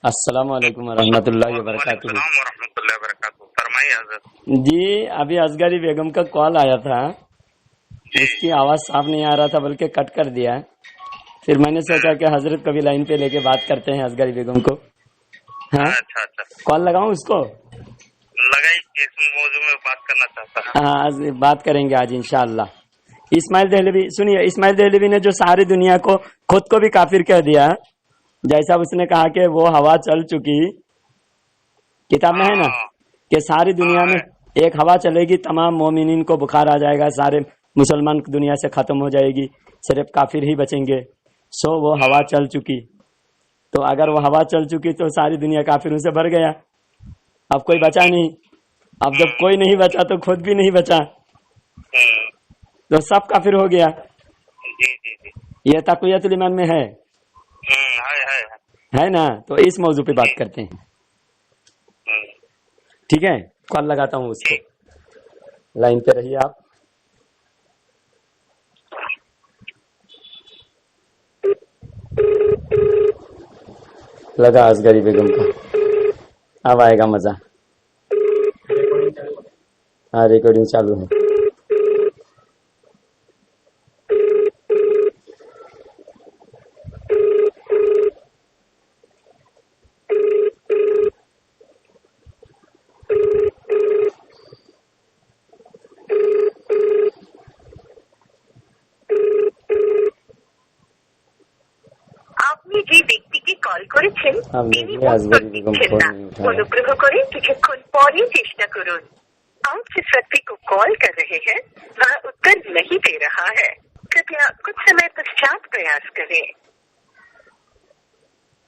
السلام علیکم ورحمۃ اللہ وبرکاتہ۔ السلام ورحمۃ اللہ وبرکاتہ۔ فرمائیے حضرت۔ جی ابھی اصغری بیگم کا کال آیا تھا، اس کی آواز صاف نہیں آ رہا تھا بلکہ کٹ کر دیا، پھر میں نے سوچا کہ حضرت کبھی لائن پہ لے کے بات کرتے ہیں اصغری بیگم کو۔ ہاں اچھا کال لگاؤں اس کو؟ لگائی، اس موضوع میں بات کرنا چاہتا ہے۔ ہاں بات کریں گے آج انشاءاللہ۔ اسماعیل دہلوی، سنیے، اسماعیل دہلوی نے جو ساری دنیا کو خود کو بھی کافر کہہ دیا، جیسا اس نے کہا کہ وہ ہوا چل چکی، کتاب میں ہے نا کہ ساری دنیا میں ایک ہوا چلے گی، تمام مومنین کو بخار آ جائے گا، سارے مسلمان دنیا سے ختم ہو جائے گی، صرف کافر ہی بچیں گے۔ سو وہ ہوا چل چکی، تو اگر وہ ہوا چل چکی تو ساری دنیا کافروں سے بھر گیا، اب کوئی بچا نہیں۔ اب جب کوئی نہیں بچا تو خود بھی نہیں بچا، تو سب کافر ہو گیا۔ جی جی جی یہ تقویت الایمان میں ہے نا؟ تو اس موضوع پہ بات کرتے ہیں، ٹھیک ہے؟ کال لگاتا ہوں اس کو، لائن پہ رہیے آپ۔ لگا اصغری بیگم کا، اب آئے گا مزہ۔ ہاں ریکارڈنگ چالو ہے۔ আপনি যে ব্যক্তিকে কল করেছেন তিনি উত্তর দিচ্ছেন না, অনুগ্রহ করে কিছুক্ষণ পরে চেষ্টা করুন। आप जिस व्यक्ति को कॉल कर रहे हैं वह उत्तर नहीं दे रहा है, कृपया कुछ समय पश्चात प्रयास करें।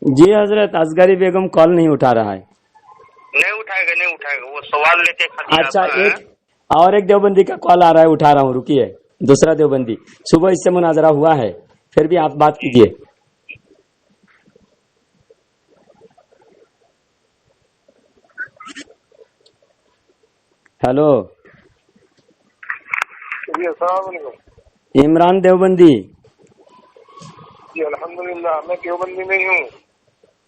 जी हजरत, असगरी बेगम कॉल नहीं उठा रहा है। नहीं उठाएगा, वो सवाल लेके खाली अच्छा, आता है। एक और एक देवबंदी का कॉल आ रहा है, उठा रहा हूँ, रुकिए। दूसरा देवबंदी, सुबह इससे मुनाजरा हुआ है, फिर भी आप बात कीजिए। हेलो جی السلام علیکم۔ इमरान देवबंदी। جی الحمدللہ، میں دیوبندی نہیں ہوں۔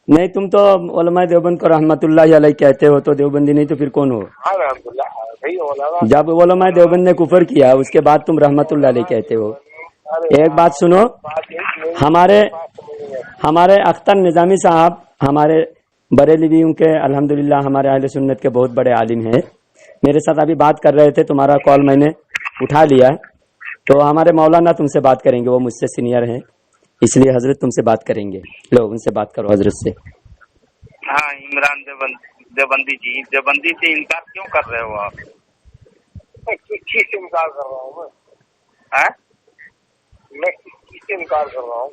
نہیں، تم تو علماء دیوبند کو رحمت اللہ علیہ کہتے ہو، تو دیوبندی نہیں تو پھر کون ہو؟ ہاں الحمدللہ، صحیح علماء۔ جب علماء دیوبند نے کفر کیا اس کے بعد تم رحمت اللہ علیہ کہتے ہو۔ ایک بات سنو، ہمارے اختر نظامی صاحب ہمارے بریلویوں کے الحمدللہ ہمارے اہل سنت کے بہت بڑے عالم ہیں، میرے ساتھ ابھی بات کر رہے تھے، تمہارا کال میں نے اٹھا لیا، تو ہمارے مولانا تم سے بات کریں گے، وہ مجھ سے سینئر ہیں، اس لیے حضرت تم سے بات کریں گے، لو ان سے بات کرو حضرت سے۔ ہاں عمران دیوبندی جی، دیوبندی سے انکار کیوں کر رہے ہو آپ؟ میں کس چیز سے انکار کر رہا ہوں؟ میں کس چیز سے انکار کر رہا ہوں؟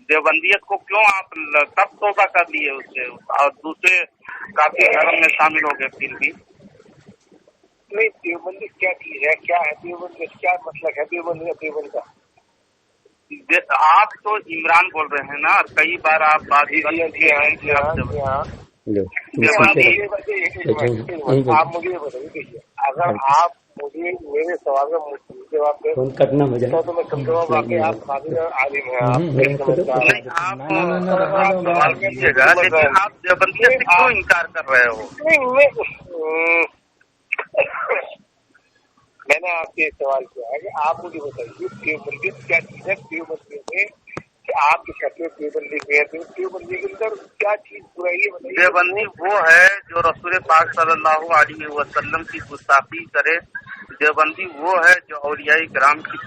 دیوبندیت کو کیوں آپ کب توبہ کر لیے اس سے اور دوسرے کافی دھرم میں شامل ہو گئے؟ پھر بھی نہیں، دیوبندی کیا چیز ہے، کیا ہے دیوبندی، کیا مسلک ہے دیوبندی کا؟ آپ تو عمران بول رہے ہیں نا، اور کئی بار آپ بات آپ مجھے بتائیے، دیکھیے اگر آپ مجھے میرے سوال کا جواب دیں کٹنا ہو جائے تو میں کم سے کم واقعی آپ قابل عالم ہیں، آپ سوال کیجیے گا، لیکن آپ دیوبندیت سے کیوں انکار کر رہے ہو؟ میں نے آپ سے سوال کیا ہے کہ آپ مجھے بتائیے دیوبندیت کیا چیز ہے؟ دیوبندی میں آپ کی شکل دیوبندی میں دیوبندی کے اندر کیا چیز برائی ہے؟ دیوبندی وہ ہے جو رسول پاک صلی اللہ علیہ وسلم کی گستاخی کرے، دیوبندی وہ ہے جو اولیاء کرام کی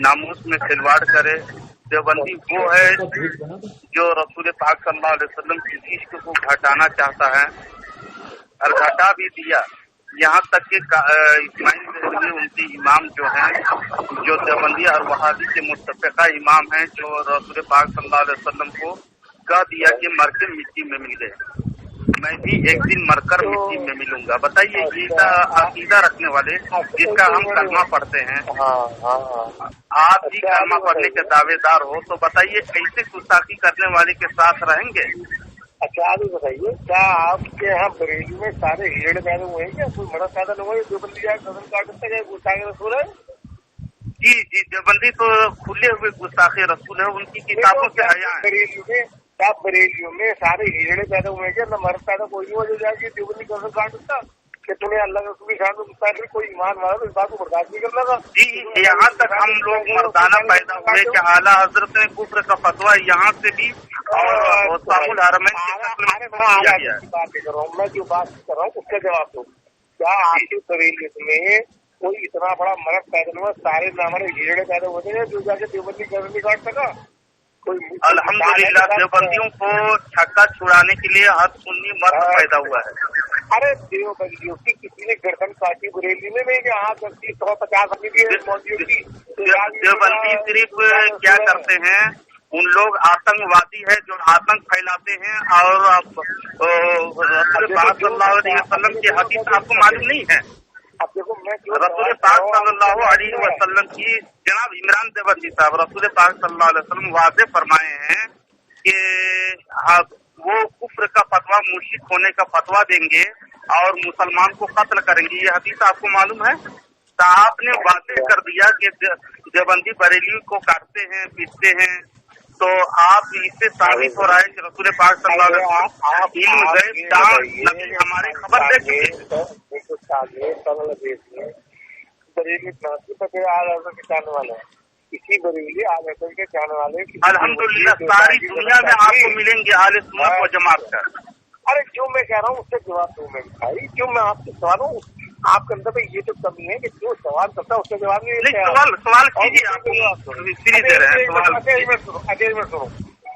ناموس میں کھلواڑ کرے، دیوبندی وہ ہے جو رسول پاک صلی اللہ علیہ وسلم کی عشق کو گھٹانا چاہتا ہے اور گھٹا بھی دیا، یہاں تک کہ اسماعیل دہلوی ان کے امام جو ہیں، جو دیوبندی اور وہابی کے متفقہ امام ہیں، جو رسول پاک صلی اللہ علیہ وسلم کو کہہ دیا کہ مر کے مٹی میں مل گئے، میں بھی ایک دن مر کر مٹی میں ملوں گا۔ بتائیے، یہ عقیدہ رکھنے والے جس کا ہم کلمہ پڑھتے ہیں، آپ بھی کلمہ پڑھنے کے دعوے دار ہو، تو بتائیے ایسے گستاخی کرنے والے کے ساتھ رہیں گے؟ اچھا آپ یہ بتائیے، کیا آپ کے یہاں بریلی میں سارے ہیڑ پیدا ہوئے ہیں کیا؟ کوئی مرد پیدا نہیں ہوا دیوبندی جائے قدم کاٹ سکتے ہیں گستاخ رسول ہے؟ جی دیوبندی تو کھلے ہوئے گستاخ رسول ہے، ان کی کتابوں سے حیا ہے۔ क्या बरेलियों में सारे हिजड़े पैदा हुए क्या, न मर्द पैदा कोई नहीं हो जो जाएगी देवबंदी कर काट सकता कि तुम्हें अल्लाह का भी खान पहले कोई ईमान वाला तो इस बात को बर्दाश्त नहीं करना था। जी, यहाँ तक हम लोग मर्दाना पैदा हुए कि आला हजरत ने कुफ्र का फतवा यहाँ से भी और सामुल हरमैन की बात कर रहा हूँ मैं, जो बात कर रहा हूँ उसका जवाब दो। क्या आपकी बरेलियत में कोई इतना बड़ा मर्द पैदा हुआ, सारे हमारे हिजड़े पैदा होते हैं जो जाके देवबंदी कर काट सका? अल्हम्दुलिल्लाह देवबंदियों को छक्का छुड़ाने के लिए हर सुन्नी मर्द पैदा हुआ है। अरे देवबंदियों की किसी ने गर्दन काटी बरेली में नहीं, यहाँ 150 आदमी की देवबंदी सिर्फ क्या करते हैं, उन लोग आतंकवादी है जो आतंक फैलाते हैं। और रसूल सल्लल्लाहु अलैहि वसल्लम की हदीस आपको मालूम नहीं है? अब देखो मैं रसूल पाक सल्लल्लाहु अलैहि वसल्लम की, जनाब इमरान देवबंदी साहब रसूल पाक सल्लल्लाहु अलैहि वसल्लम वाज़े फरमाए हैं कि वो कुफ्र का फतवा, मुर्शिद होने का फतवा देंगे और मुसलमान को कत्ल करेंगे। ये हदीस आपको मालूम है? तो आपने वाज़े कर दिया कि देवबंदी बरेली को काटते हैं, पीटते हैं, तो आप इससे साबित हो रहा है कि रसूल पाक सल्लल्लाहु अलैहि वसल्लम हमारे खबर दे चुके। बांग्लादेश में बरेली के जाने वाले हैं, इसी बरेली आल हसन के जाने वाले अल्हम्दुलिल्लाह सारी दुनिया में आपको मिलेंगे आले सुन्नत व जमात का। अरे जो मैं कह रहा हूँ उससे जवाब दूं मैं भाई, जो मैं आपसे सवाल हूँ आपके अंदर में ये तो कमी है कि जो सवाल करता है उसका जवाब नहीं। सवाल कीजिए, आपको फ्री दे रहे हैं सवाल।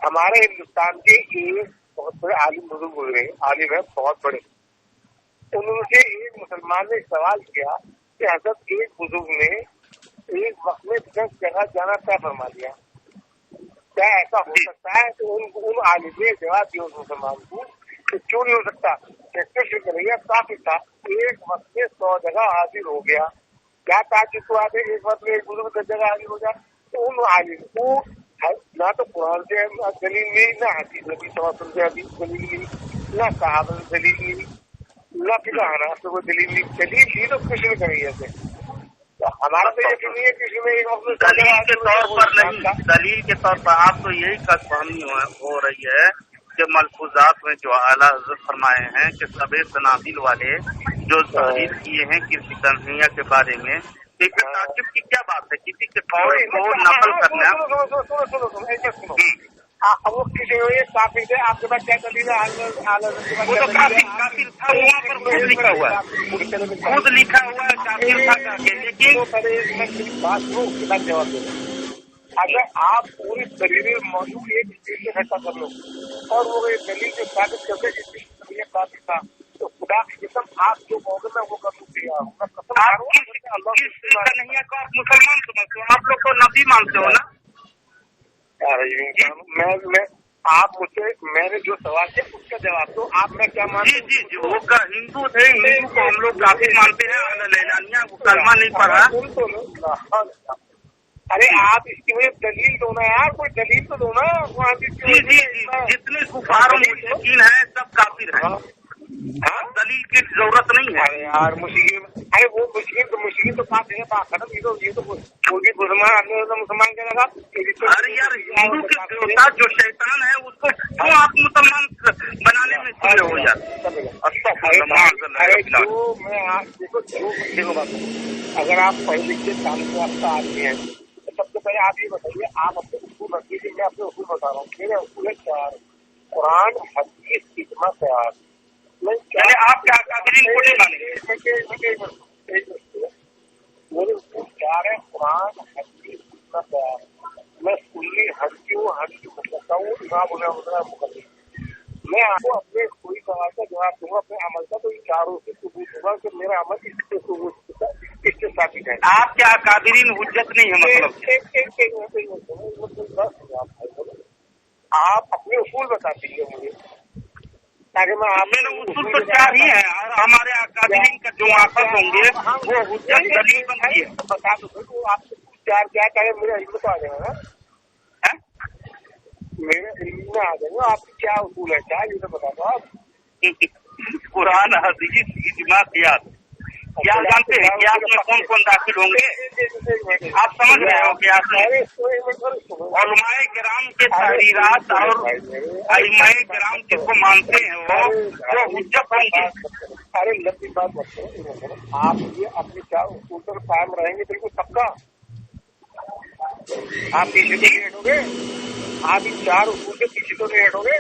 हमारे हिंदुस्तान के एक बहुत बड़े आलिम बुजुर्ग गुजरे, आलिम है बहुत बड़े, उनसे एक मुसलमान ने सवाल किया कि हजरत एक बुजुर्ग ने एक वक्त में 10 जगह जाना तय फरमा लिया, क्या ऐसा हो सकता है? तो उन आलिम ने जवाब दिया उस मुसलमान को कि क्यों नहीं हो सकता, शुक्रिया काफी था, एक वक्त में 100 जगह हाजिर हो गया। क्या ताजुब तो आते एक वक्त में एक बुजुर्ग 10 जगह हाजिर हो जाए? तो उन आलिम को ना तो कुरान से दलील मिली, ना हदीस नबी सल्लल्लाहु अलैहि वसल्लम से हदीस दलील मिली, ना सहाबा से दलील मिली, ना फिर हनाफ से वो दलील मिली। दलील ही तो कुछ नहीं करेगी ऐसे। हमारा तो यकीन नहीं है किसी में एक वक्त दलील के तौर पर नहीं, दलील के तौर पर आप तो यही कदफहमी हो रही है कि मलफूजात में जो आला हज़रत फरमाए हैं कि सबे सनाबिल वाले जो तहरीर किए हैं किसी कन्हैया के बारे में, एक ताजुब की क्या बात है किसी के कौल को नकल करना। सुनो वो किसी काफिर थे, आपके पास क्या दलील है? वो तो काफिर था, वहाँ पर खुद लिखा हुआ है, खुद लिखा हुआ है काफिर था। लेकिन बात हो उसके बाद जवाब दो। अगर आप पूरी दलील मौजूद एक चीज से इकट्ठा कर लो और वो दलील जो साबित करते जिससे काफिर था, तो खुदा की कसम आप जो कहोगे मैं वो कर सकती हूँ। कन्हैया को आप मुसलमान समझते हो, आप लोग को नबी मानते हो ना? मैं आप मुझसे मैंने जो सवाल किया उसका जवाब दो। आप मैं क्या मानते? जी जी, वो का हिंदू थे, हिंदू को हम लोग काफिर मानते हैं। लैलानिया वो कलमा नहीं पढ़ा। अरे आप इसकी मुझे दलील दो ना यार, कोई दलील तो दो ना। जी जी जी, जितने कुफार मुशरिकीन हैं सब काफिर हैं, दलील की जरूरत नहीं है। अरे यार मुश्किल, अरे वो मुश्किल तो बात है, बात खत्म। ये तो कोई मुसलमान आदमी मुसलमान क्या लगा? अरे यार हिंदू के देवता जो शैतान है उसको क्यों आप मुसलमान बनाने में चले हो यार? अरे जो मैं देखो बात, अगर आप पढ़े लिखे तालीम याफ्ता आदमी है तो सबसे पहले आप ये बताइए, आप अपने उसूल रखिए। मैं अपने उसूल बता रहा हूँ, मेरे उसूल है चार: कुरान, हदीस, इजमा, क़यास। आप क्या काफिरीन को नहीं मानेंगे? मेरे उसूल चार है: कुरान, हदीस, इजमा, क़यास। मैं सुन्नी हनफी को कहता हूँ, इमाम मुकद्दम। मैं आपको अपने कोई सवाल का जवाब दूंगा अपने अमल का, तो इन चारों से सबूत होगा कि मेरा अमल इससे साबित है। आप क्या काफिरीन हुज्जत नहीं है मतलब? आप अपने उसूल बता दीजिए मुझे, ताकि मैं मेरे उसूल तो चार ही है और हमारे काफिरीन का जो आफत होंगे वो हुज्जत दलील बनती है। बता दो आपसे चार क्या चाहे, मेरे इल्म तो आ जाएगा ना, मेरे इल्म में आ जाएगा। आपकी क्या उसूल है, क्या ये तो बता दो आप। कुरान, हदीस, इजमा, क़यास। क्या जानते हैं कि आप में कौन कौन दाखिल होंगे? आप समझ रहे हो कि आप उलमाए किराम के तहरीरात और अइम्माए किराम जिसको मानते हैं वो हुज्जत होंगे। अरे लंबी बात मत करो, आप ये अपने चार उसूल पर कायम रहेंगे बिल्कुल पक्का। आप पीछे तो नहीं हटोगे, आप इन चार उसूल के पीछे तो नहीं हटोगे?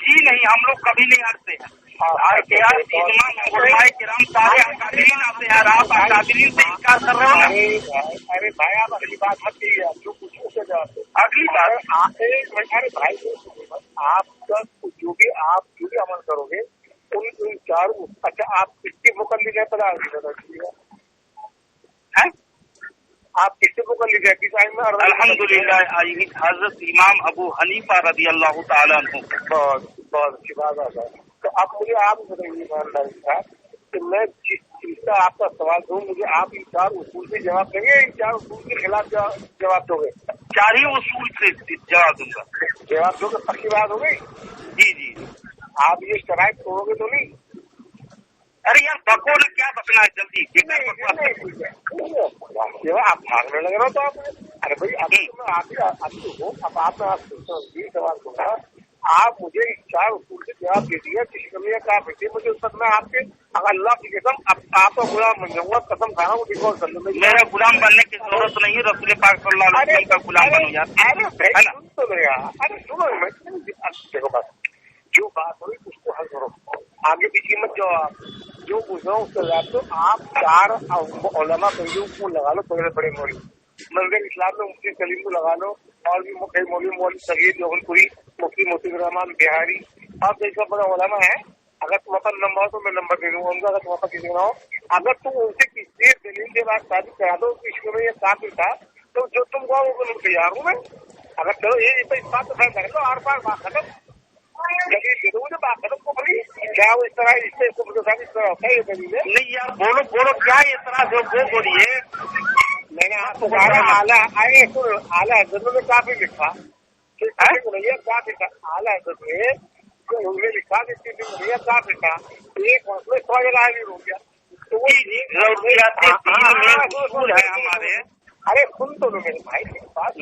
जी नहीं, हम लोग कभी नहीं हटते हैं। किराम सारे अकादरीन आते हैं, आप अकादरीन से इनकार कर रहे हो ना? अरे भाई आप अगली बात मत कीजिए, आप जो पूछो उससे जवाब दो। अगली बात अरे भाई आपका जो भी अमल करोगे उन चार, अच्छा आप किसकी मुकल्लिद है पता है? आप किससे मुकल्लिद है? किस आइम में? अल्हम्दुलिल्लाह हजरत इमाम अबू हनीफा रज़ी अल्लाह ताला अन्हु। बहुत बहुत अच्छी बात है। तो अब मुझे आप बताइए ईमानदारी था कि मैं जिस चीज का आपका सवाल दूं, मुझे आप इन चार उसूल से जवाब देंगे, इन चार उसूल के खिलाफ जवाब दोगे? चार ही उसूल से जवाब दूंगा। जवाब दोगे पक्की बात हो गई? जी जी। आप ये शराइत तोड़ोगे तो नहीं? अरे यार बको ना, क्या बकना है जल्दी। आप भागने लग रहे हो तो आप, अरे भाई अभी तो मैं आप हूँ, अब आप मैं ये सवाल दूंगा, आप मुझे इस चार उसूल से जवाब दे दिया, किसी कमी का आप भेजिए मुझे, उस पर मैं आपके अल्लाह की कसम आपका गुलाम बन जाऊंगा, कसम खा रहा हूँ, रिकॉर्ड कर लूंगा। मेरा गुलाम बनने की जरूरत नहीं, रसूल पाक सल्लल्लाहु अलैहि वसल्लम का गुलाम बनो यार। अरे भाई सुन तो लो यार, अरे सुनो, देखो बात, जो बात हो रही उसको हल करो, आगे पीछे मत जाओ। आप जो पूछ रहा हूँ उसका जवाब दो। आप चार उलमा कईयों को लगा लो, बड़े बड़े मौलवी मंदिर इस्लाम में मुफ्ती सलीम को लगा लो, और भी कई मौलवी सगीर जोहनपुरी, मुफ्ती मोतीब रहमान बिहारी, आप जैसा बड़ा उलमा है, अगर तुम अपन नंबर हो तो मैं नंबर दे दूंगा उनका, अगर तुम अपन किसी ना हो, अगर तुम उनसे किसी दलील के बाद शादी करा दो कि इसमें ये काफिर था, तो जो तुम कहो वो तैयार हूँ मैं। अगर चलो ये तो इस बात तो फैसला कर लो, आर पार बात खत्म, दलील दे दो मुझे, बात खत्म को बड़ी क्या वो इस तरह इससे इस तरह होता है ये दलील है? नहीं यार बोलो बोलो, क्या इस तरह से वो बोलिए। मैंने आपको कहा आला हजरत में काफी लिखा, भैया काफी था, आला हजरत में उन्होंने लिखा कि भैया काफी था, एक मसले 100 जगह हाजिर हो गया। तो वो है हमारे, अरे सुन तो लो मेरे भाई की बात,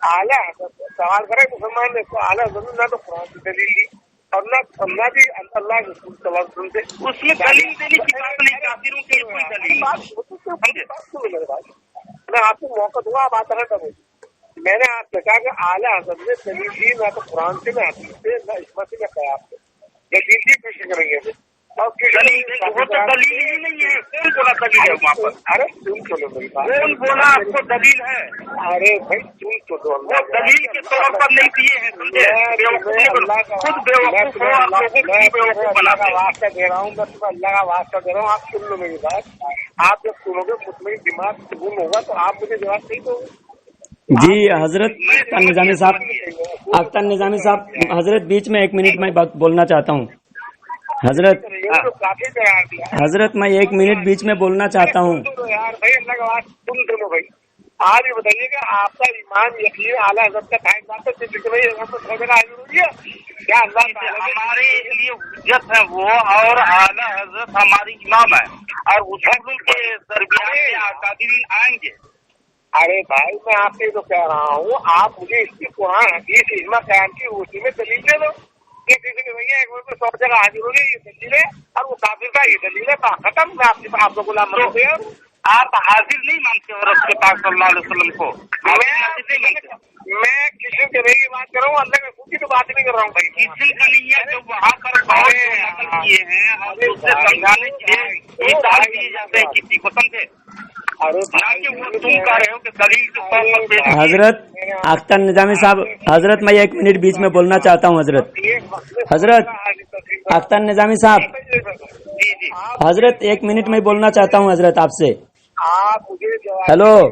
आला हजरत सवाल करे मुसलमान ने तो आला हजरत ना तो कुरान की दलील ली और ना भी अल्लाह के सवाल सुनते, उसमें दलील देने की बात नहीं, काफिरों की कोई दलील बात मेरे भाई। मैं आपको मौका दूंगा, आप आता है तब मैंने आपसे कहा कि आला हजरत ने दलील दी, ना तो कुरान से, ना हदीस से, ना इसमें से, ना कयास से, दलील ही पेश करेंगे। और दलील वो तो दलील ही नहीं है, कौन बोला दलील है वहाँ पर? अरे सुन चलो मेरी बात, कौन बोला आपको दलील है? अरे भाई सुन चलो, वो दलील के तौर पर नहीं दिए हैं, खुद बेवकूफ बनाना वास्ता दे रहा हूँ, मैं तुम्हें अल्लाह का वास्ता दे रहा हूँ, आप सुन लो मेरी बात। आप जब सुनोगे मुझमें दिमाग गुम होगा तो आप मुझे जवाब नहीं दोगे। जी हजरत अख्तर निजामी साहब, हजरत बीच में 1 मिनट में बात बोलना चाहता हूँ। हजरत मैं 1 मिनट बीच में बोलना चाहता हूँ। यार भाई अल्लाह का वास्ता सुन दो भाई, आज ये बताइए कि आपका ईमान यकीन आला हजरत का था क्या? अल्लाह हमारे लिए हुज्जत है वो, और आला हजरत हमारी इमाम है, और उसूल के दरमियान में अकादरीन आएंगे। अरे भाई मैं आपसे तो कह रहा हूँ, आप मुझे इसकी कुरान हदीस इज्मा कायम की उसी में दलील दे दो कि भैया एक 100 जगह हाजिर हो गई, ये दलील है, और वो काफिर का ये दलील है, खत्म। मैं आपको गुलाम बनो गया। आप हाजिर नहीं मानते हो रसूल पाक सल्लल्लाहु अलैहि वसल्लम को? मैं किशन के नहीं बात कर रहा हूँ, अल्लाह के रसूल की तो बात नहीं कर रहा हूँ भाई। किशन का नहीं है, जो वहाँ पर किए हैं और उससे समझाने के लिए किए जाते हैं किसी को, समझे? हजरत अख्तर निजामी साहब, हजरत मैं 1 मिनट बीच में बोलना चाहता हूँ। हजरत अख्तर निजामी साहब, हजरत 1 मिनट में बोलना चाहता हूँ हजरत आपसे। हेलो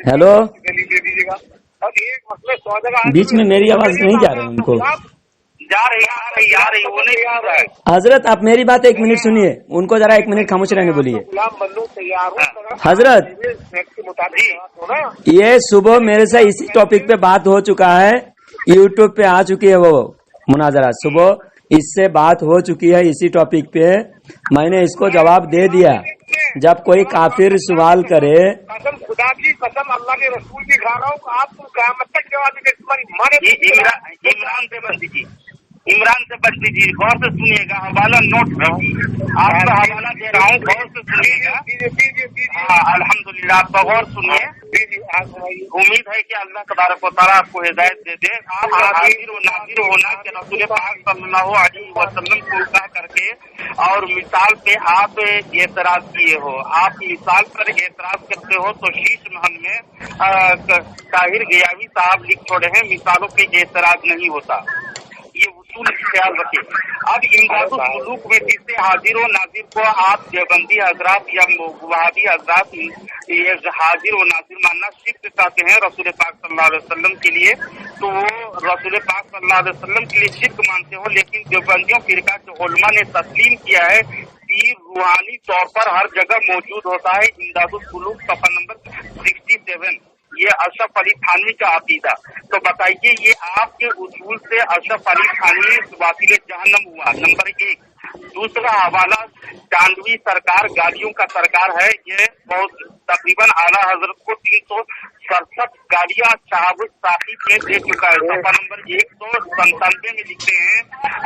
हेलो, बीच में मेरी आवाज नहीं जा रही उनको। जा रही वो नहीं आ रहा है। हजरत आप मेरी बात 1 मिनट सुनिए, उनको जरा 1 मिनट खामोश रहने बोलिए। हजरत ये सुबह मेरे से इसी टॉपिक पे बात हो चुका है, यूट्यूब पे आ चुकी है वो मुनाजरा। सुबह इससे बात हो चुकी है इसी टॉपिक पे, मैंने इसको जवाब दे दिया। जब कोई काफिर सवाल करे, कसम खुदा की कसम अल्लाह के रसूल की खा रहा हूँ, आप क़यामत तक जवाब दे तुम्हारी माँ ने। इमरान से बच दीजिए, गौर से सुनिएगा, हवाला नोट आपका हवाला दे रहा हूँ, गौर से सुनिएगा। हाँ अल्हम्दुलिल्लाह, आप गौर सुनिए। उम्मीद है कि अल्लाह तबारक व तआला आपको हिदायत दे दे। आप हाजिर व नाजिर होना कि रसूल पाक सल्लल्लाहु अलैहि वसल्लम को कह करके और मिसाल पे आप एतराज किए हो। आप मिसाल पर एतराज करते हो तो शीश महल में ताहिर गयावी साहब लिख छोड़े हैं, मिसालों पे एतराज नहीं होता, ये उसूल ख्याल रखे। अब इमदादुल सुलूक में जिससे हाजिर व नाजिर को आप देवबंदी हजरात या वहाबी हजरात ये हाजिर व नाजिर मानना शिर्क कहते हैं रसूल पाक सल्लल्लाहु अलैहि वसल्लम के लिए, तो वो रसूल पाक सल्लल्लाहु अलैहि वसल्लम के लिए शिर्क मानते हो। लेकिन देवबंदियों फिरका के उलमा ने तस्लीम किया है कि रूहानी तौर पर हर जगह मौजूद होता है। इमदादुल सुलूक सफा नंबर 67, ये अशरफ अली थानवी का अकीदा। तो बताइए ये आपके उसूल से अशरफ अली थानवी वासिले जहन्नम हुआ, नंबर 1। दूसरा हवाला चांदवी सरकार, गाड़ियों का सरकार है, ये बहुत तकरीबन आला हजरत को 367 गाड़ियां साहब साकिब में दे चुका है। सफा नंबर 197 में लिखते हैं,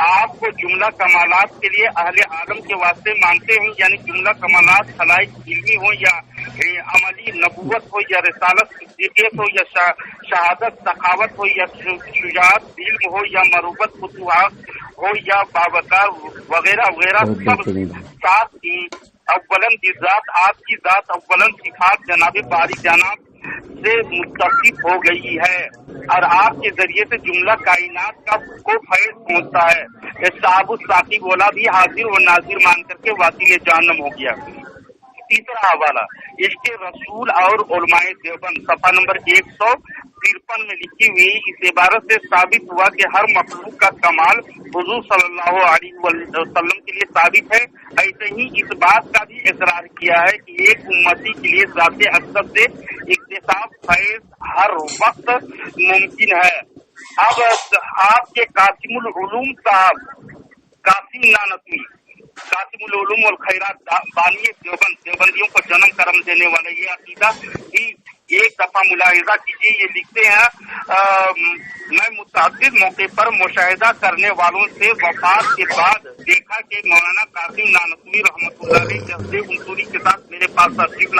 आपको जुमला कमालात के लिए अहले आलम के वास्ते मानते हैं, यानी जुमला कमालात खलाइक इल्मी हो या अमली, नबूवत हो या रिसालत, सिद्दीक़ियत हो या शहादत, सखावत हो या शुजाअत, इल्म हो या मरूबत, फुतूहात हो या बावकार वगैरह वगैरह, सब साथ अव्वलन की जात, आपकी जात अव्वलन सिफात जनाब बारी जनाब से मुत्तसिफ हो गई है और आपके जरिए से जुमला कायनात का को फैज पहुंचता है। साबुत साकी बोला भी हाजिर व नाजिर मान करके वासिले जहन्नम हो गया। तीसरा हवाला इसके रसूल और उलमाए देवबंद सफा नंबर 153 में लिखी हुई इस इबारत से साबित हुआ कि हर मखलूक का कमाल हुजूर सल्लल्लाहु अलैहि वसल्लम के लिए साबित है। ऐसे ही इस बात का भी इकरार किया है कि एक उम्मती के लिए ज़ाते अक़दस से इक्तिसाब फैज़ हर वक्त मुमकिन है। अब आपके कासिमुल उलूम साहब कासिम नानवी, कासिमुल उलूम और खैरात बानिए देवबंद, देवबंदियों को जन्म करम देने वाले, ये अकीदा भी एक दफा मुलाहिजा कीजिए। ये लिखते हैं, मैं मुतअद्दिद मौके पर मुशाहिदा करने वालों से वफात के बाद देखा कि मौलाना कासिम नानवी रहमतुल्लाह अलैह जज्बे उनसुरी के साथ मेरे पास तशरीफ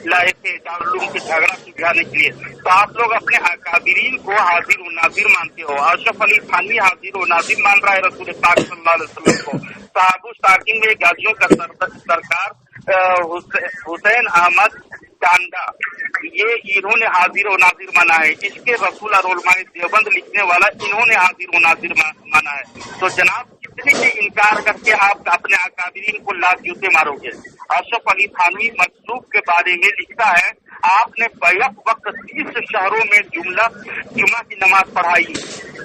लाए थे दारुल के झगड़ा सुलझाने के लिए। तो आप लोग अपने अकाबिरीन को हाजिर व नाजिर मानते हो। अशरफ अली थानवी हाजिर व नाजिर मान रहा है रसूल पाक सल्लल्लाहु अलैहि वसल्लम को। साहबुल साकिन में गाजियों का सरकार हुसैन अहमद टांडा, ये इन्होंने हाजिर व नाजिर माना है। इसके रसूल और उलमाए देवबंद लिखने वाला इन्होंने हाजिर व नाजिर माना है। तो जनाब कितने के इनकार करके आप अपने अकाबिरीन को लात जूते मारोगे। अशरफ अली थानवी मसलूक के बारे में लिखता है, आपने बैक वक्त 30 शहरों में जुम्मा की नमाज पढ़ाई।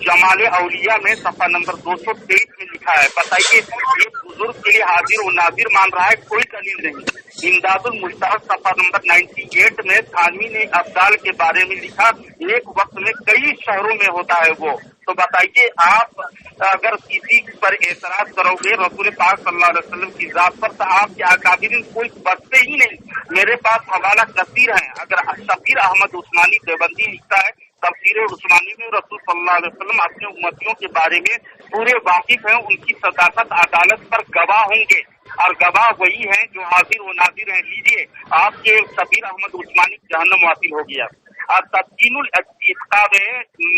जमाल औलिया में सफा नंबर 223 में लिखा है। बताइए ये बुजुर्ग के लिए हाजिर व नाजिर मान रहा है, कोई दलील नहीं। इमदादुल मुश्ताक सफा नंबर 98 में थानवी ने अब्दाल के बारे में लिखा, एक वक्त में कई शहरों में होता है वो। तो बताइए आप अगर किसी पर एतराज करोगे रसूल पाक सल्लल्लाहु अलैहि वसल्लम की जात पर, तो आपके अकाबिरीन कोई बचते ही नहीं। मेरे पास हवाला कसीर है। अगर शबीर अहमद उस्मानी देवबंदी लिखता है तफसीर उस्मानी में रसूल सल्लल्लाहु अलैहि वसल्लम अपने उम्मतियों के बारे में पूरे वाकिफ हैं, उनकी सदाकत अदालत पर गवाह होंगे और गवाह वही हैं जो हाजिर व नाजिर हैं। लीजिए आपके शबीर अहमद उस्मानी जहन्नम वासिल हो गया। और तस्कीनुल इत्का में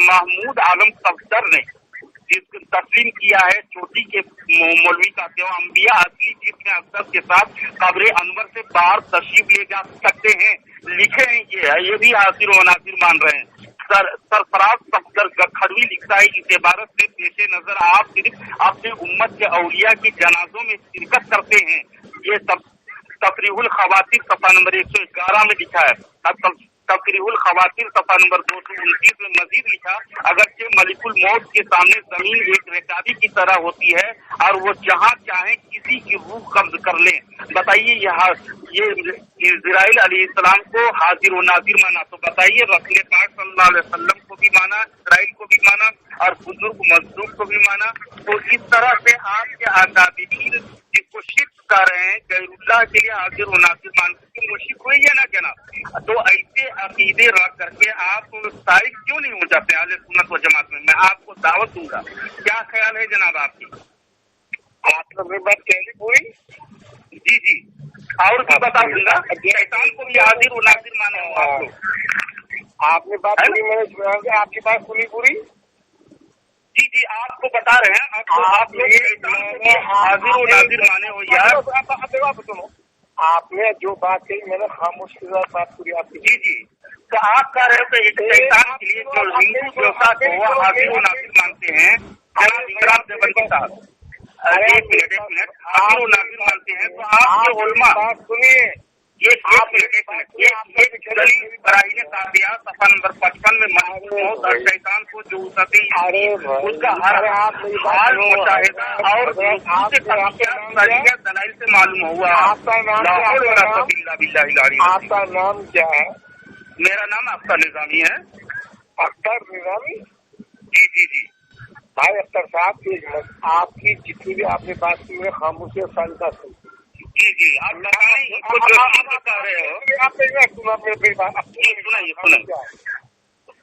महमूद आलम सफदर ने जिसको तस्लीम किया है चोटी के मौलवी का देव अंबिया असली जिसमें अक्सर के साथ कब्र अनवर से बाहर तशरीफ ले जा सकते हैं, लिखे हैं ये भी हाजिर व नाजिर मान रहे हैं। सरफराज सफदर खड़वी लिखता है, इस इबारत से पेशे नजर आप सिर्फ अपने उम्मत के औलिया की जनाजों में शिरकत करते हैं। ये तफरीहुल खवातीर सफा नंबर 111 में लिखा है। तफरीहुल खवातीर सफा नंबर 229 में मजीद लिखा, अगरचे मलिकुल मौत के सामने जमीन एक रिकाबी की तरह होती है और वो जहाँ चाहे किसी की रूह कब्ज कर ले। बताइए ये इजराइल अलैहिस्सलाम को हाजिर व नाजिर माना, तो बताइए रसूल पाक सल्लल्लाहु अलैहि वसल्लम को भी माना, इसराइल को भी माना और बुजुर्ग मजदूर को भी माना। तो इस तरह से आपके अकाबिरीन जिसको शिरक कर रहे हैं, गैरुल्लाह के लिए हाजिर व नासिर मानते हैं, वो शिरक हुई है ना जनाब। तो ऐसे अकीदे रख करके आप शारिक क्यों नहीं हो जाते अहले सुन्नत व जमात में? मैं आपको दावत दूंगा। क्या ख्याल है जनाब आपकी? आपने मेरी बात कह ली पूरी? जी जी, और भी बता दूंगा, शैतान को भी हाजिर व नासिर माने हो आप लोग। आपने बात पूरी, मैंने आपकी बात सुनी पूरी? जी जी, आपको बता रहे हैं, आप लोग हाजिर व नाजिर माने हो यार। आप सुनो, आपने जो बात कही मैंने खामोश के साथ बात पूरी आपकी। जी जी, तो आप कह रहे हो कि एक शैतान के लिए जो हिंदू देवता को हाजिर व नाजिर मानते हैं, जनाब इमरान देवबंदी साहब, एक मिनट हाजिर व नाजिर मानते हैं, तो आप जो उलमा बात सुनिए, एक दलील बराहीने काफिया सफा नंबर 55 में मौत और शैतान को जो उसकी उसका हर हाल मुशाहिदा और दलाइल से मालूम हुआ। आपका नाम क्या है? मेरा नाम अख्तर निजामी है। अख्तर निजामी? जी जी जी भाई अख्तर साहब, आपकी जितनी भी आपने बात की है खामोशी सालिका सुन। जी जी, आप बताएं कुछ कह रहे हो। आपने सुना मेरी बात? सुनाइए।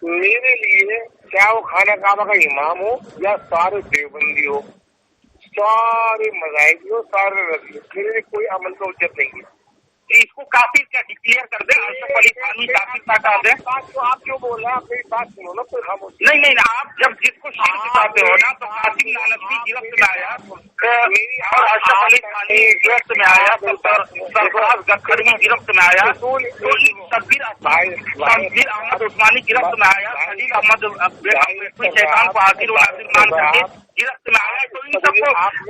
मेरे लिए क्या वो खाना काबा का इमाम हो या सारे देवबंदी हो, सारे मज़ाहिब हो, सारे रजी, मेरे लिए कोई अमल का उज्जत नहीं है। इसको काफिर क्या डिक्लेयर कर दे, अशरफ अली थानवी काफिर हटा दे। तो आप क्यों बोल रहे हैं? आप मेरी बात सुनो ना, फिर हम नहीं, आप जब जिसको शिर्क कहते हो ना, तो कासिम नानवी गिरफ्त में आया और अशरफ अली थानवी गिरफ्त में आया, सरफराज गडकरी गिरफ्त में आया, तो शब्बीर अहमद उस्मानी गिरफ्त में आया, खलील अहमद शैतान को हाजिर व नासिर मान करके गिरफ्त में आया। तो इन सबको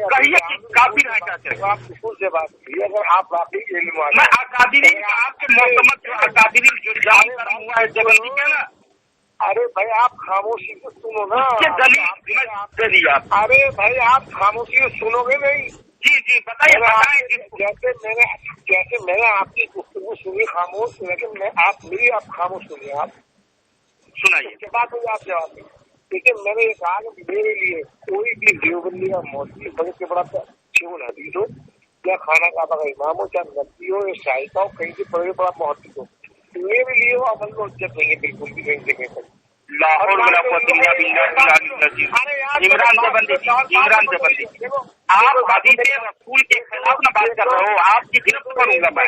कहिए कि काफिर है क्या करें? आप बिल्कुल से बात की, अगर आप वाकई इल्म वाले मैं अकादिरी आपके मोहम्मद जो अकादिरी जो जारी करा हुआ है देवबंदी क्या ना। अरे भाई आप खामोशी से सुनो ना, दलील अरे भाई आप खामोशी से सुनोगे नहीं। जी जी बताइए। जैसे मैंने आपकी गुफ्तगू सुनी खामोश, लेकिन आप खामोश सुनिए, आप सुनाइए। उसके बाद मुझे आप जवाब दें। लेकिन मैंने ये कहा कि मेरे लिए कोई भी देवबंदी का मौजूद बड़े से बड़ा क्यों हदीस हो, या खाना काबा का इमाम हो, चाहे नबी हो या शाहिद हो, कहीं से बड़े बड़ा मोहब्बत हो, मेरे लिए वो अमल में उज्जत नहीं है बिल्कुल भी कहीं जगह पर। इमरान देवबंदी आप हदीस रसूल के खिलाफ न बात कर रहे हो, आपकी गिरफ्त करूंगा मैं,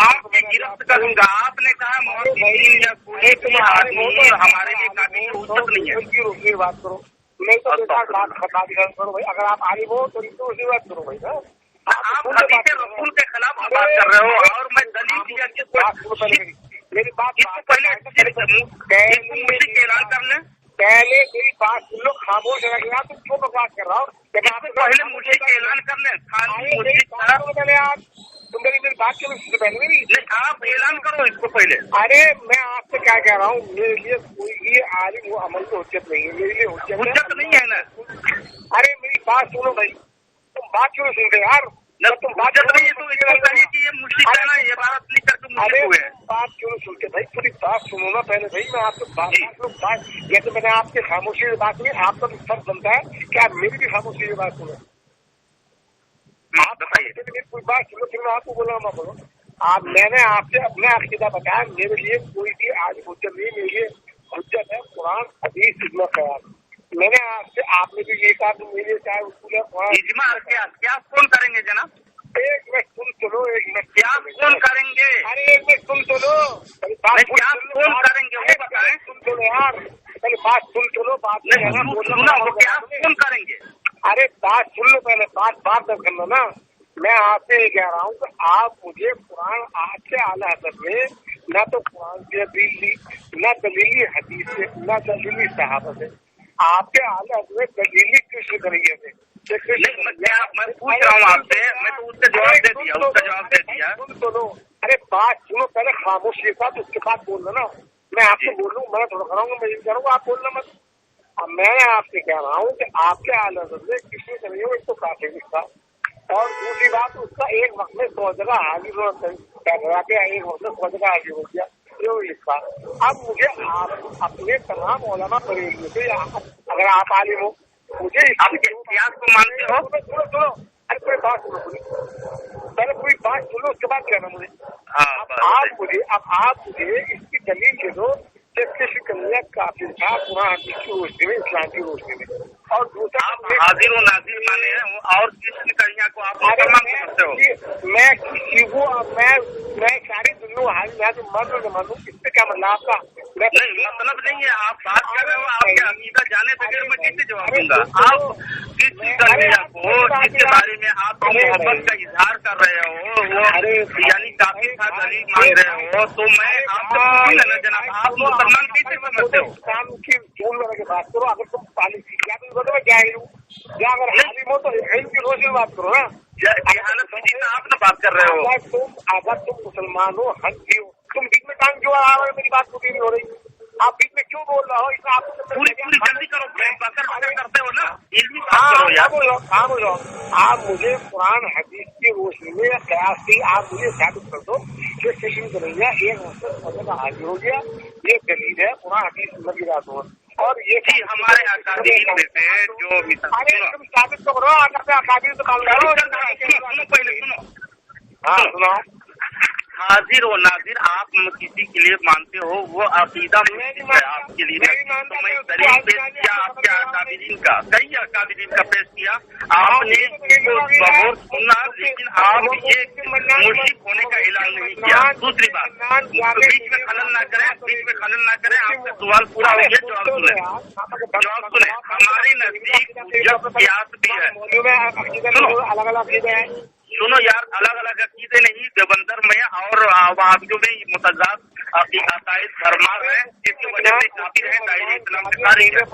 आपकी गिरफ्त करूंगा। आपने कहा मोहम्मदीन या कोई भी आदमी हमारे लिए काफी उज्जत नहीं है। बात करो नहीं तो बात खता करो भाई, अगर आप आलिम हो तो उसी बात करो भाई ना। आप हदीस रसूल के खिलाफ बात कर रहे हो और मैं दलील दिया मेरी बात इसको पहले मुझे ऐलान कर ले। पहले मेरी बात सुन लो, खामोश रह गया, तुम क्यों बकवास कर रहा हो? पहले मुझे ऐलान कर ले। तुम मेरी बात क्यों सुनते पहले मेरी? आप ऐलान करो इसको पहले। अरे मैं आपसे क्या कह रहा हूँ, मेरे लिए कोई भी आलिम वो अमल को उचित नहीं है, मेरे लिए उचित नहीं है ना। अरे मेरी बात सुनो भाई, तुम बात क्यों सुनते यार? तुम बात नहीं तो कहिए कि ये मुश्किल है ना, ये बात नहीं करके मुश्किल हुए। बात क्यों सुनते भाई? पूरी बात सुनो ना पहले भाई। मैं आपको बात जैसे मैंने आपके खामोशी में बात सुनी, आपका भी फर्ज बनता है कि आप मेरी भी खामोशी में बात सुनो। आप बताइए कोई बात सुनो, फिर मैं आपको बोला मैं बोलो। मैंने आपसे अपना अकीदा बताया, मेरे लिए कोई भी आज हुज्जत नहीं, मेरे लिए हुज्जत है कुरान हदीस इज्मा ख्याल। मैंने आपने भी ये कहा कि मेरे चाहे उसूल है इज्मा क्या कौन करेंगे जनाब? एक मिनट सुन चलो, एक मिनट क्या कौन करेंगे? अरे एक मिनट सुन चलो, क्या कौन करेंगे वो बताएं। सुन चलो यार, पहले बात सुन चलो, बात सुना वो क्या कौन करेंगे? अरे बात सुन लो पहले, बात दर्ज करना ना। मैं आपसे ये कह रहा हूँ कि आप मुझे कुरान आज के आला हज़रत में न तो कुरान से दलीली, न दलीली हदीस से, न दलीली सहाबा से, आपके आला हज़रत में दलीली कृष्ण तरीके से मैं पूछ रहा हूँ आपसे, मैं तो उसका जवाब दे दिया। सुन सुनो, अरे बात सुनो पहले खामोश के साथ, उसके बाद बोलना ना। मैं आपसे बोल रहा हूँ, मैं थोड़ा कराऊंगा, मैं ये कह रहा हूँ आप बोलना मत। अब मैं आपसे कह रहा हूँ कि आपके आला हज़रत में कृष्ण तरीके एक तो काफी था, और दूसरी बात उसका एक वक्त में 100 जगह हाजिर हो गया, एक वक्त में 100 जगह हाजिर हो गया। जो लिखा। अब मुझे आप अपने तमाम उलमा बरेलियों से, अगर आप आलिम हो, मुझे आपके इतिहास को मानते हो? सुनो, अरे पूरी बात सुनो, पहले पूरी बात सुनो, उसके बाद कहना मुझे। अब आप मुझे इसकी दलील दे दो कि किसी कन्या काफिर था कुरान हदीस की रोशनी में, इस्लाम की रोशनी में। और दूसरा, आप हाजिर व नाजिर माने हैं और किस कन्या को आप मुसलमान समझते हो? मैं किसी को, मैं सारी दुनिया हाजिर मानू न मानू, इससे क्या मतलब आपका? नहीं, मतलब नहीं है, आप बात कर रहे हो, आपके अकीदा जाने बगैर मैं कैसे जवाब दूंगा? आप किसी कन्या को जिसके बारे में आप मोहब्बत का इजहार कर रहे हो, वो यानी काफी था दलील मांग रहे हो, तो मैं आपसे पूछूंगा ना जनाब, आप मुसलमान कैसे समझते हो? काम की जोड़ लगा के बात करो। अगर तुम पॉलिसी क्या तो मैं जाहिर हूँ, या अगर हालिम हो तो इल्म की रोशनी में बात करो ना। जहालत की जितना आप ना बात कर रहे हो। अगर तुम मुसलमान हो, हनफी हो, तुम बीच में टाइम क्यों आ रहा है? मेरी बात पूरी नहीं हो रही, आप बीच में क्यों बोल रहे हो? इसमें आप पूरी जल्दी करो, बकर करते हो ना, इल्मी बात करो यार। आप मुझे कुरान हदीस की रोशनी में कयास थी, आप मुझे साबित कर दो कि किसी कन्हैया एक मकसद हाजिर हो गया, ये दलील है कुरान हदीस लगी रात हो। और ये जी हमारे अकादमीन में से जो तुम साबित तो करो, अकादमी तो काम करो। पहले सुनो, हाँ सुनाओ। हाजिर और नाजिर आप किसी के लिए मानते हो, वो अकीदा है आपके लिए। तो मैं दलील पेश किया आपके अकादमीन का, कई अकादमीन का पेश किया, आपने बहुत सुना, लेकिन आप एक मुश्किल होने का ऐलान नहीं किया। दूसरी बात, बीच में खलल ना करें, आपका सवाल पूरा हो गया, जवाब सुने। हमारे नजदीक कियास भी है। अलग अलग सुनो यार, अलग अलग अकीदे नहीं, देवबंदर में और वहाबियों में मुतजाद अकायद फरमार है, जिसकी वजह से काफिर है, दायरे इस्लाम से खारिज है।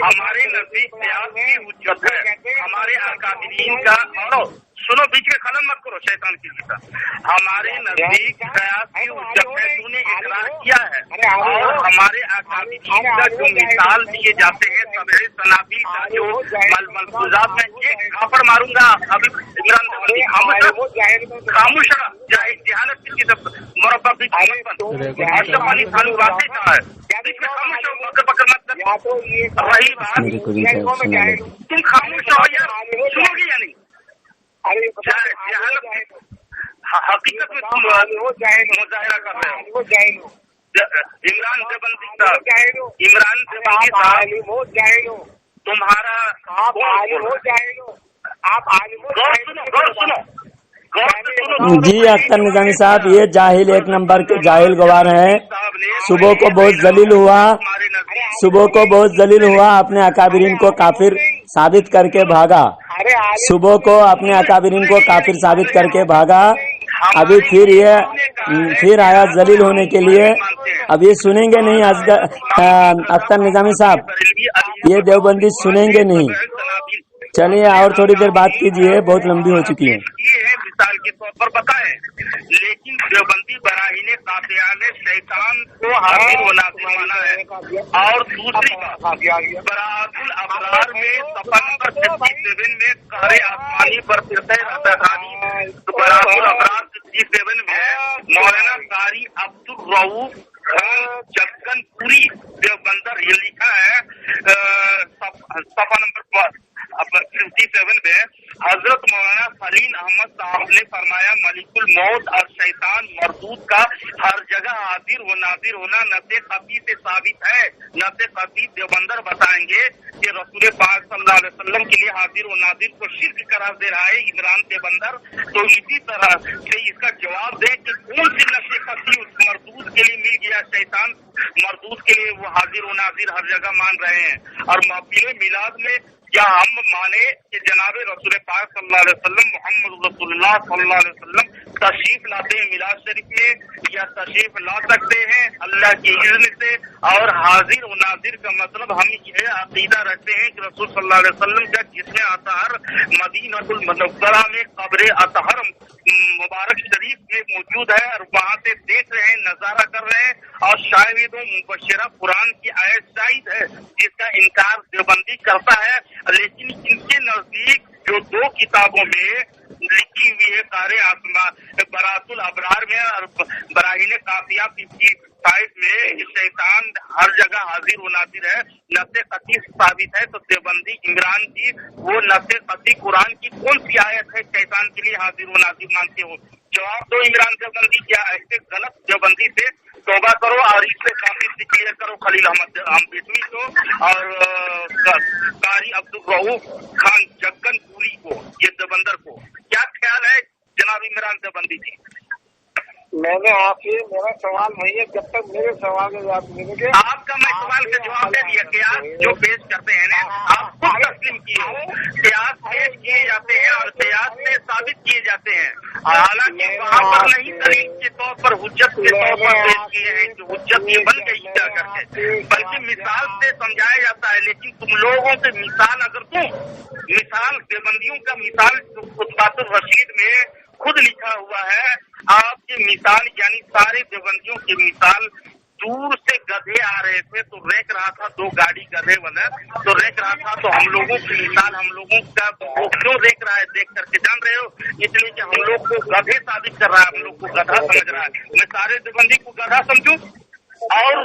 हमारे नजदीक प्यास की उज्जत है, हमारे अकादमीन का। और सुनो, बीच में खलल मत करो शैतान की लिखा। हमारे नजदीक प्यास की उज्जत है, तूने इकरार किया है। और हमारे अकादमीन का जो मिसाल दिए जाते हैं सबरे सनाबी का जो मलफूजात में, ये खापड़ मारूंगा अभी इमरान खामोश जहालत की मुरब्बा बीच अशरफ अली थानवी वाकई कहा है, बीच में खामोश हो, पकड़ मत कर। वही बात, तुम खामोश हो यार, सुनोगे या नहीं? जहालत हकीकत में तुम मुजाहिरा कर रहे हो। इमरान देवबंदी साहब, तुम्हारा जी अख्तर निजामी साहब, ये जाहिल एक नंबर के जाहिल गवार हैं। सुबह को बहुत जलील हुआ, अपने अकाबिरीन को काफिर साबित करके भागा। सुबह को अपने अकाबिरीन को काफिर साबित करके भागा। अभी फिर आया जलील होने के लिए। अब ये सुनेंगे नहीं अख्तर निजामी साहब, ये देवबंदी सुनेंगे नहीं। चलिए और थोड़ी देर बात कीजिए, बहुत लंबी हो चुकी है। मिसाल के तौर पर बताएं, लेकिन देवबंदी बराहीन कातिया ने शैतान को हाजिर व नाजिर माना है। और दूसरी बात, बराअतुल अबरार में सफा नंबर 57 में कहरे आसमानी पर फिरते रज़ानी, बराअतुल अबरार 57 में मौलाना कारी अब्दुल रऊफ जक्कनपुरी देवबंदर ये लिखा है, सफा नंबर 57 में हजरत मौलाना सलीम अहमद साहब ने फरमाया, मलिकुल मौत और शैतान मरदूद का हर जगह हाजिर व नाजिर होना नसे खफी से साबित है। नसे खफी देवबंदर बताएंगे कि रसूल पाक सल्लल्लाहु अलैहि वसल्लम के लिए हाजिर व नाजिर को शिर्क करार दे रहा है इमरान देवबंदर। तो इसी तरह से इसका जवाब दे कि कौन सी नसे खफी उस मरदूद के लिए मिल गया, शैतान मरदूद के लिए वो हाजिर व नाजिर हर जगह मान रहे हैं। और महफिल मिलाद में क्या हम माने कि जनाबे रसूल पाक सल्लल्लाहु अलैहि वसल्लम मोहम्मद रसूलुल्लाह सल्लल्लाहु अलैहि वसल्लम तशरीफ लाते हैं मिलाद शरीफ में, या तशरीफ ला सकते हैं अल्लाह के इज़्न से। और हाजिर व नाजिर का मतलब हम यह अकीदा रखते हैं कि रसूल सल्लल्लाहु अलैहि वसल्लम का जिसमें अतहर मदीनतुल मुनव्वरा में कब्र अतहर मुबारक शरीफ में मौजूद है, और वहाँ से देख रहे हैं, नजारा कर रहे हैं। और शाहिद व मुबश्शिरा कुरान की आयत शाहिद है, जिसका इनकार देवबंदी करता है। लेकिन इनके नजदीक जो दो किताबों में लिखी हुई है, कारे आसमान बरातुल अबरार में और बराहीन काफिया साइड में शैतान हर जगह हाजिर व नाजिर है, नसे कती साबित है। तो देवबंदी इमरान जी वो नसे कती कुरान की कौन सी आयत है शैतान के लिए हाजिर व नाजिर मानते हो? जवाब दो इमरान देवबंदी, क्या ऐसे गलत देवबंदी से तौबा करो और इससे काफिर से क्लियर करो खलील अहमद बिस्मी को और कारी अब्दुल रऊफ खान जग्गनपुरी को, ये देवबंदर को। क्या ख्याल है जनाब इमरान देवबंदी जी? मैंने आपसे मेरा सवाल नहीं है, जब तक मेरे सवाल का जवाब मिलेंगे आपका मैं सवाल का जवाब दे दिया। कयास जो पेश करते हैं ना, आप खुद तस्लीम किए हो, कयास पेश किए जाते हैं और कयास से साबित किए जाते हैं। हालांकि वहाँ पर नहीं दलील के तौर पर हुज्जत के तौर पर पेश किए हैं कि हुज्जत ये बन गई क्या करके, बल्कि मिसाल से समझाया जाता है। लेकिन तुम लोगों से मिसाल अगर तुम मिसाल देवबंदियों का मिसाल खुतबातुर रशीद में खुद लिखा हुआ है, आपकी मिसाल यानी सारे देवबंदियों की मिसाल दूर से गधे आ रहे थे तो रेक रहा था, 2 गाड़ी गधे बने तो रेक रहा था। तो हम लोगों की मिसाल हम लोगों का वो क्यों रेक रहा है देख करके जान रहे हो? इसलिए कि हम लोग को गधे साबित कर रहा है, हम लोग को गधा समझ रहा है। मैं सारे देवबंदी को गधा समझूं? और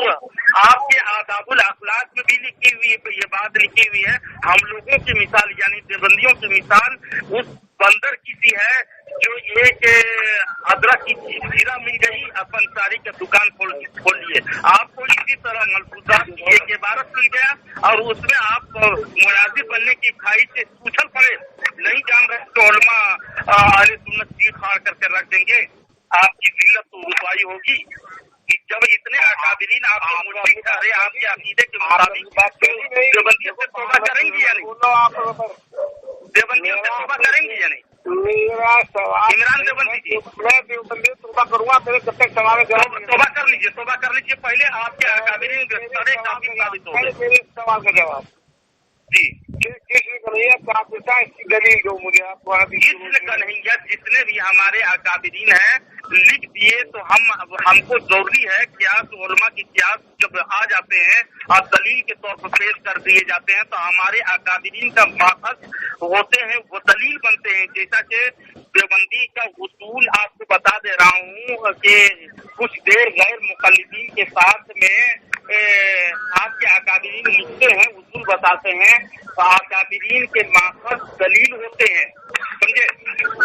आपके आदाबुल अखलाक में भी लिखी हुई ये बात लिखी हुई है, हम लोगों की मिसाल यानी देवबंदियों की मिसाल उस बंदर की सी है जो एक अदरक की जीरा मिल गई, अपन सारी का दुकान खोल लिए। आपको इसी तरह मलफूजात की एक इबारत मिल गया और उसमें आप मुनाजिर बनने की ख्वाहिश से उछल पड़े, नहीं जान रहे तो उलमा अहले सुन्नत चीर फाड़ करके रख देंगे। आपकी जिल्लत तो रुसवाई होगी। जब इतने अकाबिरीन आपके मुल्क ठहरे आपके अकीदे के मुताबिक, देवबंदियों से तौबा करेंगे या नहीं? देवबंदियों से तौबा करेंगे या नहीं? मेरा सवाल इमरान देवबंदी जी, मैं देवबंदी तौबा करूंगा, मेरे जब तक सवाल तौबा कर लीजिए पहले आपके अकाबिरीन सारे काफी साबित हो गए। मेरे सवाल का जवाब जी किसी कन्हैया आप बता, इसकी दलील दो मुझे। आप इस कन्हैया जितने भी हमारे अकाबिरीन हैं लिख दिए तो हमको जरूरी है क्यास उलमा की क्यास जब आ जाते हैं और दलील के तौर पर पेश कर दिए जाते हैं तो हमारे अकाबिरीन का माखज होते हैं, वो दलील बनते हैं। जैसा कि देवबंदी का उसूल आपको बता दे रहा हूँ कि कुछ देर गैर मुकल्लिदीन के साथ में आपके अकाबिरीन लिखते हैं, उसूल बताते हैं, तो अकाबिरीन के माखज दलील होते हैं, समझे?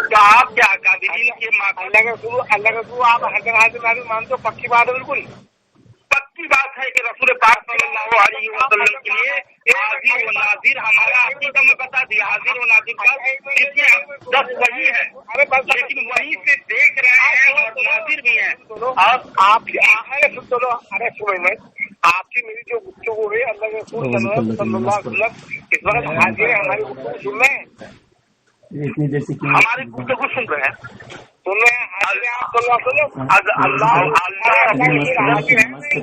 तो आपके अकाबिरीन के माखज अल्लाह का गुरु आप हाजिर मानते हो? पक्की बात है, बिल्कुल पक्की बात है कि रसूल पाक सल्लल्लाहु अलैहि वसल्लम के लिए हाजिर व नाजिर हमारा अकीदा में बता दिया। हाजिर व नाजिर का इसमें 10 वही है, लेकिन वहीं से देख रहे हैं और नाजिर भी हैं। और आप अरे सुनो, आपकी मेरी जो गुफ्तगू है अल्लाह के रसूल सल्लल्लाहु अलैहि वसल्लम इस वक्त हाजिर है, हमारी गुफ्तगू सुन रहे हैं, हमारी गुफ्तगू सुन रहे हैं, सुन रहे हैं। हाजिर है आप सल्लल्लाहु अलैहि वसल्लम, अल्लाह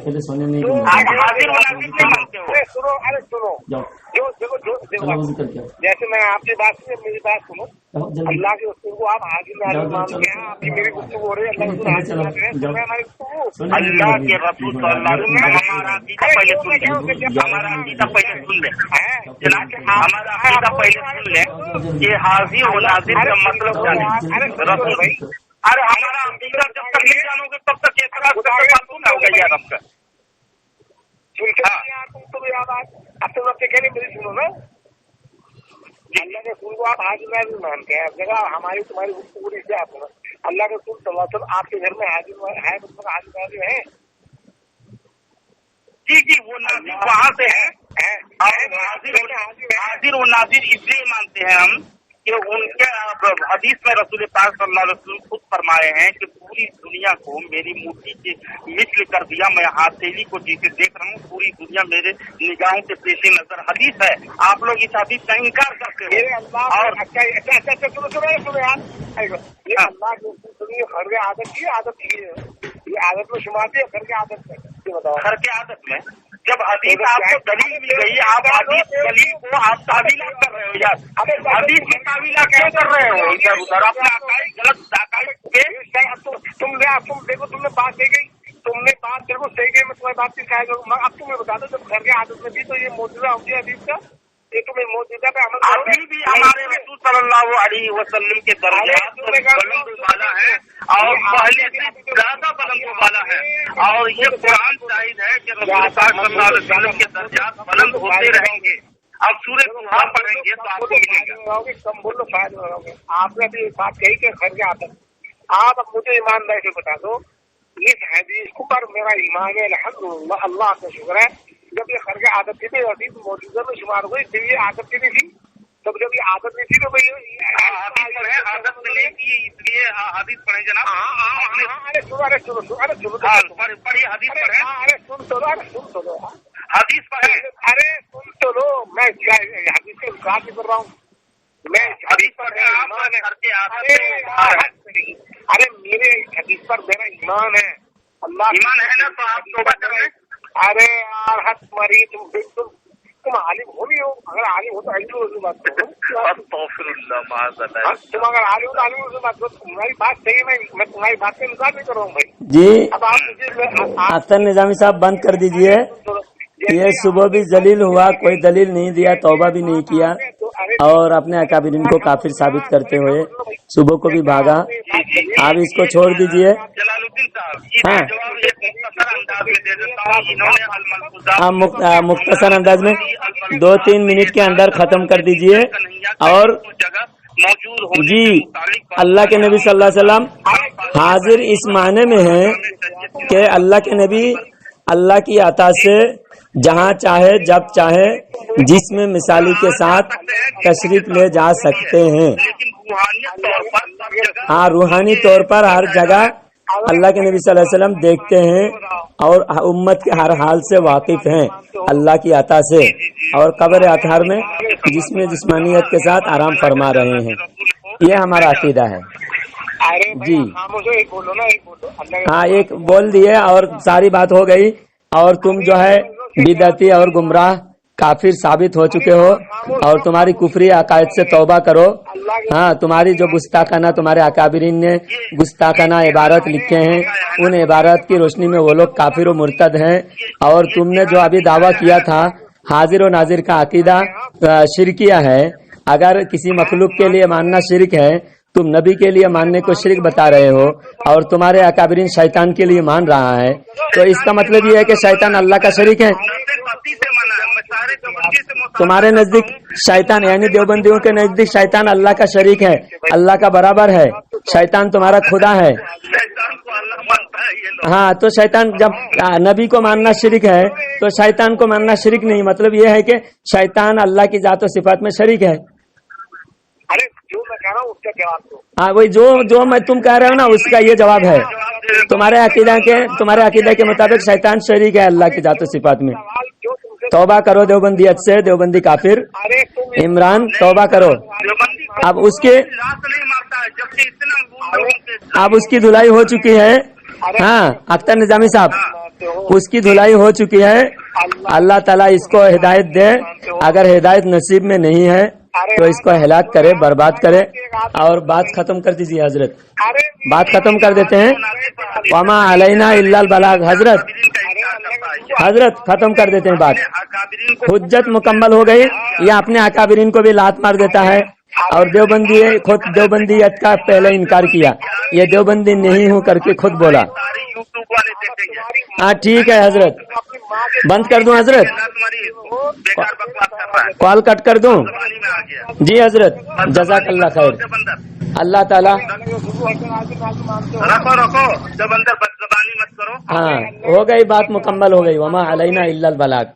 पहले सोने नहीं हाजिर व नाजिर नहीं मानते हो? अरे सुनो जो देखो जैसे मैं आपकी बात सुनो, मेरी बात सुनो। अल्लाह के रसूल को आप हाजिर नाजिर मानते हैं, आपकी मेरी गुफ्तगू हो रही है, अल्लाह के रसूल हाजिर है, सुन रहे हमारी गुफ्तगू। अल्लाह के रसूल सल्लल्लाहु अलैहि वसल्लम हमारा अकीदा पहले सुन ले, हमारा अकीदा पहले सुन ले, हमारा अकीदा पहले सुन ले। ये हाजिर व नाजिर का मतलब जाने रसूल भाई, अरे हमारा अकीदा जब तक नहीं जानोगे तब तक ये फालतू होगा यार आपका। तुम अब तो वक्त कहने मेरी सुनो ना, अल्लाह के रसूल को आप हाजिर नाजिर मानते हैं, जगह हमारी तुम्हारी गुफ्तगू से आप अल्लाह के रसूल सल्लल्लाहु अलैहि वसल्लम आपके घर में हाजिर है, मतलब हाजिर नाजिर है? जी वो नाजिर वहाँ से है हाजिर व नाजिर इसलिए मानते हैं हम कि उनके हदीस में रसूल पाक सल्लल्लाहु अलैहि वसल्लम खुद फरमाए हैं कि पूरी दुनिया को मेरी मूर्ति के मिस्ल कर दिया, मैं हथेली को जिसे देख रहा हूँ पूरी दुनिया मेरे निगाहों के पेश नजर। हदीस है, आप लोग इस हदीस का इनकार करते हो। और सुनो यार, ये अल्लाह की घर के आदत की ये आदत में शुमारती है, घर के आदत में बताओ। घर के आदत में जब हदीस आपको दलील मिल गई, आप हदीस दलील को आप तावीलात कर रहे हो यार, हदीस की तावीलात क्यों कर रहे हो इधर उधर? अपना गलत तुम देखो तुमने बात दे गई, तुमने बात देखो सही गई, मैं तुम्हारी बात की क्या करूँ? अब तुम्हें बता दो, जब घर के आदत में भी तो ये मौजूदा होगी हदीस का, ये तुम्हें मौजूदा पे अमल अभी भी हमारे रसूल सल्लल्लाहु अलैहि वसल्लम के दर्जात बुलंद वाला है और पहले से ज्यादा बुलंद वाला है। और ये कुरान शाहिद है कि रसूल पाक सल्लल्लाहु अलैहि वसल्लम के दर्जात बुलंद होते रहेंगे। अब सूरह तौबा पढ़ेंगे तो आपको मिलेगा। कम बोलो शायद रहोगे। आपने भी एक बात कही कि घर के आदत, आप अब मुझे ईमानदारी से बता दो, इस हदीस पर मेरा ईमान है अल्हम्दुलिल्लाह, अल्लाह का शुक्र है। जब ये घर के आदत थी तो हदीस मौजूदा में शुमार हुई, जब ये आदत की नहीं थी, तब जब ये आदत नहीं थी तो भाई आदत नहीं थी, इसलिए हदीस पढ़े जनाब। अरे सुनो पढ़िए हदीस पढ़े। अरे सुन तो लो हदीस पढ़े। अरे सुन तो लो, मैं हदीस के विकास कर रहा हूँ, मैं हदीस पढ़े। अरे मेरे हदीस पर मेरा ईमान है, अल्लाह ईमान है ना, तो आप तौबा कर लें। अरे यार हद मरी, तुम आलिम हो भी हो, अगर आलिम हो तो आलिम से बात करो। तुम अगर आलिम हो तो आलिम से बात करो। तुम्हारी बात सही है, मैं तुम्हारी बात से इनकार नहीं कर रहा हूँ भाई जी। अब आप मुझे अख्तर निजामी साहब बंद कर दीजिए। ये सुबह भी जलील हुआ, कोई दलील नहीं दिया, तौबा भी नहीं किया और अपने अकाबिरीन को काफिर साबित करते हुए सुबह को भी भागा। आप इसको छोड़ दीजिए। जलालुद्दीन साहब, हाँ। जवाब एक मुख्तसर अंदाज में दे देता हूँ। इन्होंने हाँ, मुख्तसर अंदाज में 2-3 मिनट के अंदर खत्म कर दीजिए। और मौजूद जी, अल्लाह के नबी सल्लल्लाहु अलैहि वसल्लम हाजिर इस माने में है कि अल्लाह के नबी अल्लाह की अता से जहाँ चाहे जब चाहे जिस्म मिसाली के साथ तशरीफ ले जा सकते हैं। हाँ, रूहानी तौर पर हर जगह अल्लाह के नबी सल्लल्लाहु अलैहि वसल्लम देखते हैं और उम्मत के हर हाल से वाकिफ हैं अल्लाह की अता से, और कब्र अतहर में जिसमें जिस्मानियत के साथ आराम फरमा रहे हैं। ये हमारा अकीदा है जी। एक बोलो ना, एक बोलो। हाँ, एक बोल दिए और सारी बात हो गई। और तुम जो है बिदअती और गुमराह काफिर साबित हो चुके हो और तुम्हारी कुफरी अकायद से तौबा करो। हाँ, तुम्हारी जो गुस्ताखाना तुम्हारे अकाबिरीन ने गुस्ताखाना इबारत लिखे हैं, उन इबारत की रोशनी में वो लोग काफिर और मुर्तद हैं। और तुमने जो अभी दावा किया था हाजिर और नाजिर का अकीदा शिरकिया है। अगर किसी मखलूक के लिए मानना शिरक है, तुम नबी के लिए मानने को शिरक बता रहे हो और तुम्हारे अकाबिरीन शैतान के लिए मान रहा है, तो इसका मतलब ये है कि शैतान अल्लाह का शरीक है। तुम्हारे नजदीक शैतान यानी देवबंदियों के नजदीक शैतान अल्लाह का शरीक है, अल्लाह का बराबर है, शैतान तुम्हारा खुदा है। हाँ, तो शैतान जब नबी को मानना शिरक है तो शैतान को मानना शिरक नहीं। मतलब ये है कि शैतान अल्लाह की जात और सिफात में शरीक है। अरे जो मैं कह रहा हूँ उसका जवाब दो। हाँ, वही जो मैं तुम कह रहे हो ना उसका ये जवाब है। तुम्हारे अकीदा के मुताबिक शैतान शरीक है अल्लाह की जात और सिफात में। तौबा करो देवबंदियत से, देवबंदी काफिर। इमरान तौबा करो। अब उसकी धुलाई हो चुकी है। हाँ, अख्तर निजामी साहब, उसकी धुलाई हो चुकी है। अल्लाह ताला इसको हिदायत दे। अगर हिदायत नसीब में नहीं है तो इसको हलाक करे, बर्बाद करे। और बात खत्म कर दीजिए हजरत, बात खत्म कर देते हैं। वमा अलैना इल्लल बलाग। हजरत खत्म कर देते हैं बात। हुज्जत मुकम्मल हो गई। ये अपने अकाबिरीन को भी लात मार देता है और देवबंदी खुद देवबंदियत का पहले इनकार किया। ये देवबंदी नहीं हूँ करके खुद बोला। हाँ ठीक है हजरत, बंद कर दूं हजरत, कॉल कट कर दूं? जी हजरत, जज़ाकल्लाह खैर। अल्लाह ताला रखो जब अंदर बदजबानी मत करो। हाँ, हो गई बात मुकम्मल हो गई। वमा अलैना इल्लल बलाग।